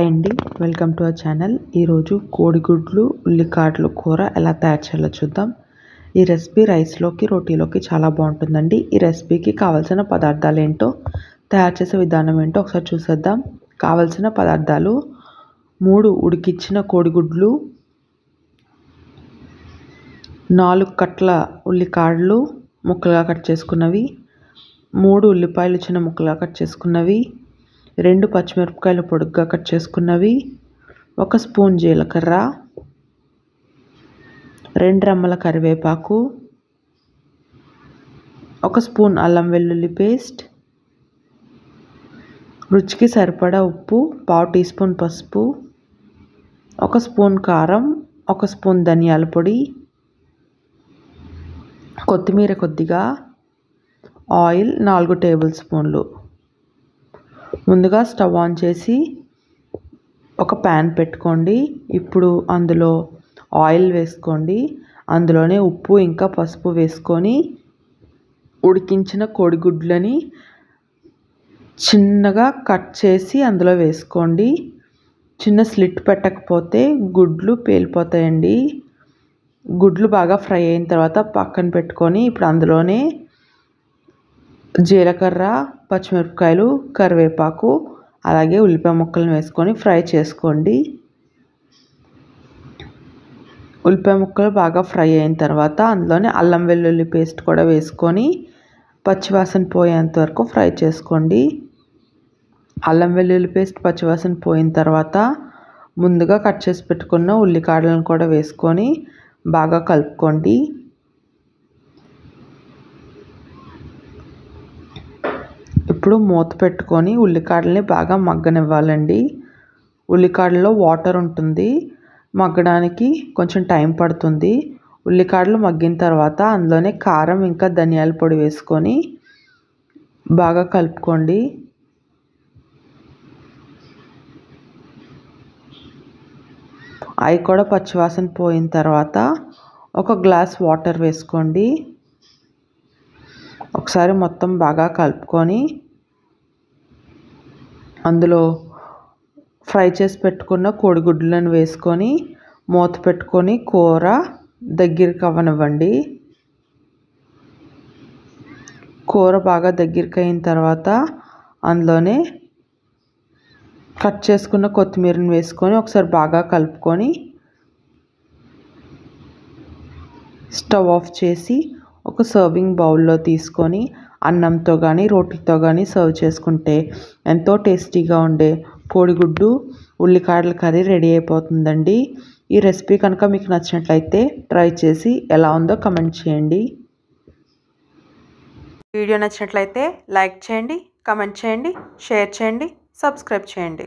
Hi అండి, welcome to our channel. ఈరోజు కోడిగుడ్లు ఉల్లికాడలు కూర ఎలా తయారు చేయాలో చూద్దాం. ఈ రెసిపీ రైస్లోకి రోటీలోకి చాలా బాగుంటుందండి. ఈ రెసిపీకి కావాల్సిన పదార్థాలు ఏంటో, తయారు చేసే విధానం ఏంటో ఒకసారి చూసేద్దాం. కావాల్సిన పదార్థాలు: 3 ఉడికించిన కోడిగుడ్లు, 4 కట్ల ఉల్లికాడలు ముక్కలుగా కట్ చేసుకున్నవి, 3 ఉల్లిపాయలు చిన్న ముక్కలుగా కట్ చేసుకున్నవి, 2 పచ్చిమిరపకాయలు పొడుగ్గా కట్ చేసుకున్నవి, 1 స్పూన్ జీలకర్ర, 2 రెమ్మల కరివేపాకు, 1 స్పూన్ అల్లం వెల్లుల్లి పేస్ట్, రుచికి సరిపడా ఉప్పు, 1/2 టీ స్పూన్ పసుపు, 1 స్పూన్ కారం, 1 స్పూన్ ధనియాల పొడి, కొత్తిమీర కొద్దిగా, ఆయిల్ 4 టేబుల్ స్పూన్లు. ముందుగా స్టవ్ ఆన్ చేసి ఒక ప్యాన్ పెట్టుకోండి. ఇప్పుడు అందులో ఆయిల్ వేసుకోండి. అందులోనే ఉప్పు ఇంకా పసుపు వేసుకొని ఉడికించిన కోడిగుడ్లని చిన్నగా కట్ చేసి అందులో వేసుకోండి. చిన్న స్లిట్ పెట్టకపోతే గుడ్లు పేలిపోతాయండి. గుడ్లు బాగా ఫ్రై అయిన తర్వాత పక్కన పెట్టుకొని ఇప్పుడు అందులోనే జీలకర్ర, పచ్చిమిరపకాయలు, కరివేపాకు అలాగే ఉల్లిపాయ ముక్కలను వేసుకొని ఫ్రై చేసుకోండి. ఉల్లిపాయ ముక్కలు బాగా ఫ్రై అయిన తర్వాత అందులోనే అల్లం వెల్లుల్లి పేస్ట్ కూడా వేసుకొని పచ్చివాసన పోయేంత వరకు ఫ్రై చేసుకోండి. అల్లం వెల్లుల్లి పేస్ట్ పచ్చివాసన పోయిన తర్వాత ముందుగా కట్ చేసి పెట్టుకున్న ఉల్లికాడలను కూడా వేసుకొని బాగా కలుపుకోండి. ఇప్పుడు మూత పెట్టుకొని ఉల్లికాడల్ని బాగా మగ్గనివ్వాలండి. ఉల్లికాడల్లో వాటర్ ఉంటుంది, మగ్గడానికి కొంచెం టైం పడుతుంది. ఉల్లికాడలు మగ్గిన తర్వాత అందులోనే కారం ఇంకా ధనియాల పొడి వేసుకొని బాగా కలుపుకోండి. అవి కూడా పచ్చివాసన పోయిన తర్వాత 1 గ్లాస్ వాటర్ వేసుకోండి. ఒకసారి మొత్తం బాగా కలుపుకొని అందులో ఫ్రై చేసి పెట్టుకున్న కోడిగుడ్లను వేసుకొని మూత పెట్టుకొని కూర దగ్గరికి అవ్వనివ్వండి. కూర బాగా దగ్గరికి అయిన తర్వాత అందులోనే కట్ చేసుకున్న కొత్తిమీరని వేసుకొని ఒకసారి బాగా కలుపుకొని స్టవ్ ఆఫ్ చేసి ఒక సర్వింగ్ బౌల్లో తీసుకొని అన్నంతో కానీ రోటీతో కానీ సర్వ్ చేసుకుంటే ఎంతో టేస్టీగా ఉండే కోడిగుడ్డు ఉల్లికాడల కర్రీ రెడీ అయిపోతుందండి. ఈ రెసిపీ కనుక మీకు నచ్చినట్లయితే ట్రై చేసి ఎలా ఉందో కమెంట్ చేయండి. వీడియో నచ్చినట్లయితే లైక్ చేయండి, కమెంట్ చేయండి, షేర్ చేయండి, సబ్స్క్రైబ్ చేయండి.